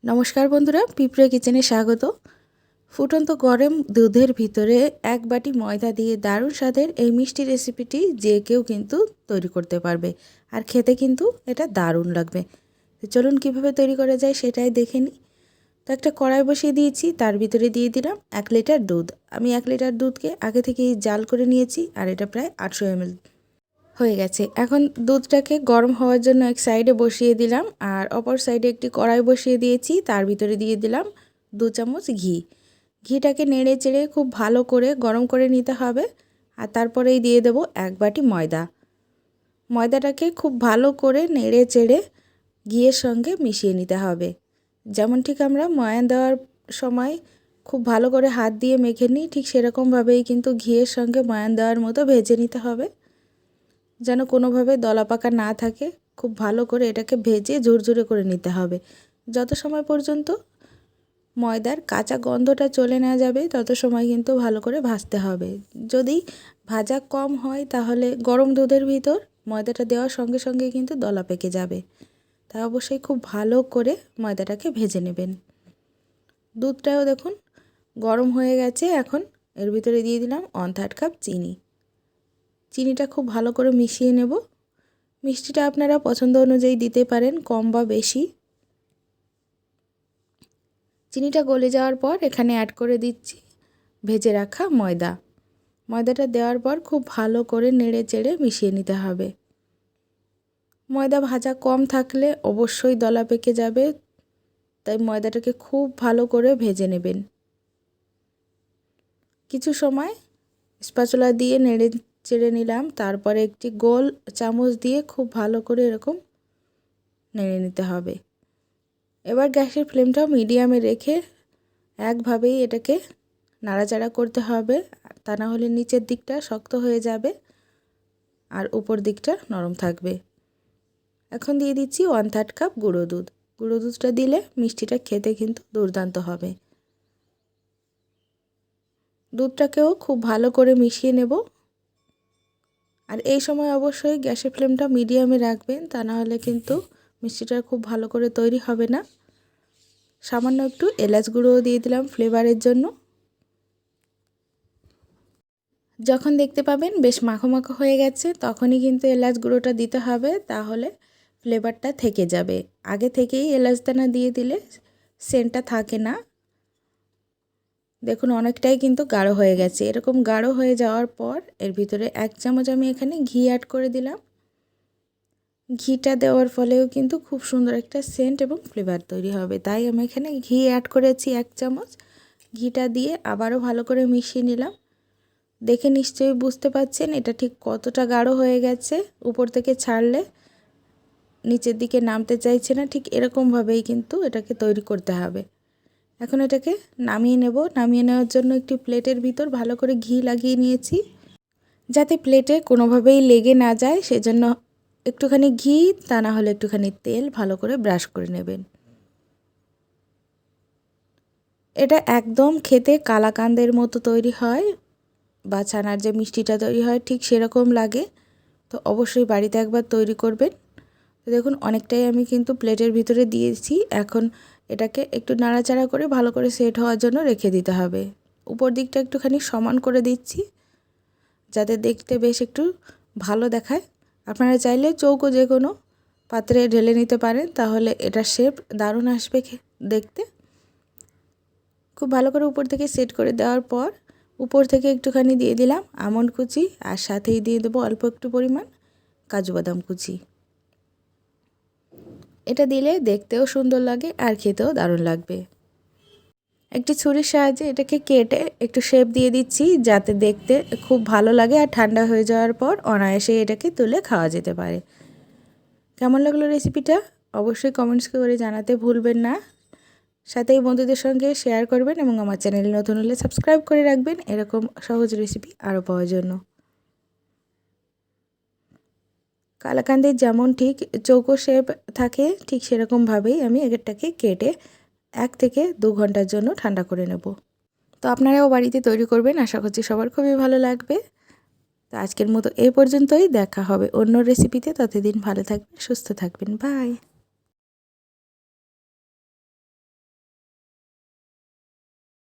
নমস্কার বন্ধুরা, পিঁপড়ে কিচেনে স্বাগত। ফুটন্ত গরম দুধের ভিতরে 1 বাটি ময়দা দিয়ে দারুণ স্বাদের এই মিষ্টি রেসিপিটি যে কেউ কিন্তু তৈরি করতে পারবে, আর খেতে কিন্তু এটা দারুণ লাগবে। তো চলুন কীভাবে তৈরি করা যায় সেটাই দেখে নিই। তো একটা কড়াই বসিয়ে দিয়েছি, তার ভিতরে দিয়ে দিলাম 1 লিটার দুধ। আমি 1 লিটার দুধকে আগে থেকেই জাল করে নিয়েছি, আর এটা প্রায় 800 ml হয়ে গেছে। এখন দুধটাকে গরম হওয়ার জন্য এক সাইডে বসিয়ে দিলাম, আর অপর সাইডে একটি কড়াই বসিয়ে দিয়েছি, তার ভিতরে দিয়ে দিলাম 2 চামচ ঘি। ঘিটাকে নেড়ে চেড়ে খুব ভালো করে গরম করে নিতে হবে, আর তারপরেই দিয়ে দেব 1 বাটি ময়দা। ময়দাটাকে খুব ভালো করে নেড়ে চেড়ে ঘিয়ের সঙ্গে মিশিয়ে নিতে হবে। যেমন ঠিক আমরা ময়ান দেওয়ার সময় খুব ভালো করে হাত দিয়ে মেখে নিই, ঠিক সেরকমভাবেই কিন্তু ঘিয়ের সঙ্গে ময়ান দেওয়ার মতো ভেজে নিতে হবে, যেন কোনোভাবে দলাপাকা না থাকে। খুব ভালো করে এটাকে ভেজে ঝুরঝুরে করে নিতে হবে। যত সময় পর্যন্ত ময়দার কাঁচা গন্ধটা চলে না যাবে তত সময় কিন্তু ভালো করে ভাজতে হবে। যদি ভাজা কম হয় তাহলে গরম দুধের ভিতর ময়দাটা দেওয়ার সঙ্গে সঙ্গে কিন্তু দলা পেকে যাবে। তাই অবশ্যই খুব ভালো করে ময়দাটাকে ভেজে নেবেন। দুধটাও দেখুন গরম হয়ে গেছে। এখন এর ভিতরে দিয়ে দিলাম 1/3 কাপ চিনি। চিনিটা খুব ভালো করে মিশিয়ে নেব। মিষ্টিটা আপনারা পছন্দ অনুযায়ী দিতে পারেন, কম বা বেশি। চিনিটা গলে যাওয়ার পর এখানে অ্যাড করে দিচ্ছি ভেজে রাখা ময়দা। ময়দাটা দেওয়ার পর খুব ভালো করে নেড়ে চেড়ে মিশিয়ে নিতে হবে। ময়দা ভাজা কম থাকলে অবশ্যই দলা পেকে যাবে, তাই ময়দাটাকে খুব ভালো করে ভেজে নেবেন। কিছু সময় স্প্যাচুলা দিয়ে নেড়ে চেড়ে নিলাম, তারপরে একটি গোল চামচ দিয়ে খুব ভালো করে এরকম নেড়ে নিতে হবে। এবার গ্যাসের ফ্লেমটাও মিডিয়ামে রেখে একভাবেই এটাকে নাড়াচাড়া করতে হবে, তা না হলে নিচের দিকটা শক্ত হয়ে যাবে আর উপর দিকটা নরম থাকবে। এখন দিয়ে দিচ্ছি 1/3 কাপ গুঁড়ো দুধ। গুঁড়ো দুধটা দিলে মিষ্টিটা খেতে কিন্তু দুর্দান্ত হবে। দুধটাকেও খুব ভালো করে মিশিয়ে নেব, আর এই সময় অবশ্যই গ্যাসের ফ্লেমটা মিডিয়ামে রাখবেন, তা না হলে কিন্তু মিষ্টিটা খুব ভালো করে তৈরি হবে না। সামান্য একটু এলাচ গুঁড়োও দিয়ে দিলাম ফ্লেভারের জন্য। যখন দেখতে পাবেন বেশ মাখো মাখো হয়ে গেছে তখনই কিন্তু এলাচ গুঁড়োটা দিতে হবে, তাহলে ফ্লেভারটা থেকে যাবে। আগে থেকেই এলাচ দানা দিয়ে দিলে সেন্টটা থাকে না। দেখুন অনেকটাই কিন্তু গাঢ় হয়ে গেছে। এরকম গাঢ় হয়ে যাওয়ার পর এর ভিতরে 1 চামচ আমি এখানে ঘি অ্যাড করে দিলাম। ঘিটা দেওয়ার ফলেও কিন্তু খুব সুন্দর একটা সেন্ট এবং ফ্লেভার তৈরি হবে, তাই আমি এখানে ঘি অ্যাড করেছি 1 চামচ। ঘিটা দিয়ে আবারও ভালো করে মিশিয়ে নিলাম। দেখে নিশ্চয়ই বুঝতে পারছেন এটা ঠিক কতটা গাঢ় হয়ে গেছে। উপর থেকে ছাড়লে নিচের দিকে নামতে চাইছে না, ঠিক এরকমভাবেই কিন্তু এটাকে তৈরি করতে হবে। এখন এটাকে নামিয়ে নেব। নামিয়ে নেওয়ার জন্য একটি প্লেটের ভিতর ভালো করে ঘি লাগিয়ে নিয়েছি, যাতে প্লেটে কোনোভাবেই লেগে না যায়। সেজন্য একটুখানি ঘি, তা না হলে একটুখানি তেল ভালো করে ব্রাশ করে নেবেন। এটা একদম খেতে কালাকাঁদের মতো তৈরি হয়, বা ছানার যে মিষ্টিটা তৈরি হয় ঠিক সেরকম লাগে। তো অবশ্যই বাড়িতে একবার তৈরি করবেন। তো দেখুন অনেকটাই আমি কিন্তু প্লেটের ভিতরে দিয়েছি। এখন এটাকে একটু নাড়াচাড়া করে ভালো করে সেট হওয়ার জন্য রেখে দিতে হবে। উপর দিকটা একটুখানি সমান করে দিচ্ছি, যাতে দেখতে বেশ একটু ভালো দেখায়। আপনারা চাইলে চৌকো যে কোনো পাত্রে ঢেলে নিতে পারেন, তাহলে এটার শেপ দারুণ আসবে দেখতে। খুব ভালো করে উপর থেকে সেট করে দেওয়ার পর উপর থেকে একটুখানি দিয়ে দিলাম আমন্ড কুচি, আর সাথেই দিয়ে দেবো অল্প একটু পরিমাণ কাজু বাদাম কুচি। এটা দিলে দেখতেও সুন্দর লাগে আর খেতেও দারুণ লাগবে। একটি ছুরির সাহায্যে এটাকে কেটে একটু শেপ দিয়ে দিচ্ছি, যাতে দেখতে খুব ভালো লাগে, আর ঠান্ডা হয়ে যাওয়ার পর অনায়াসে এটাকে তুলে খাওয়া যেতে পারে। কেমন লাগলো রেসিপিটা অবশ্যই কমেন্টস করে জানাতে ভুলবেন না। সাথেই বন্ধুদের সঙ্গে শেয়ার করবেন, এবং আমার চ্যানেলে নতুন হলে সাবস্ক্রাইব করে রাখবেন এরকম সহজ রেসিপি আরও পাওয়ার জন্য। কালাকাঁদের যেমন ঠিক চৌকো শেপ থাকে, ঠিক সেরকমভাবেই আমি এটাকে কেটে 1 থেকে 2 ঘন্টার জন্য ঠান্ডা করে নেব। তো আপনারাও বাড়িতে তৈরি করবেন, আশা করছি সবার খুবই ভালো লাগবে। তো আজকের মতো এই পর্যন্তই, দেখা হবে অন্য রেসিপিতে। ততদিন ভালো থাকবেন, সুস্থ থাকবেন, বাই।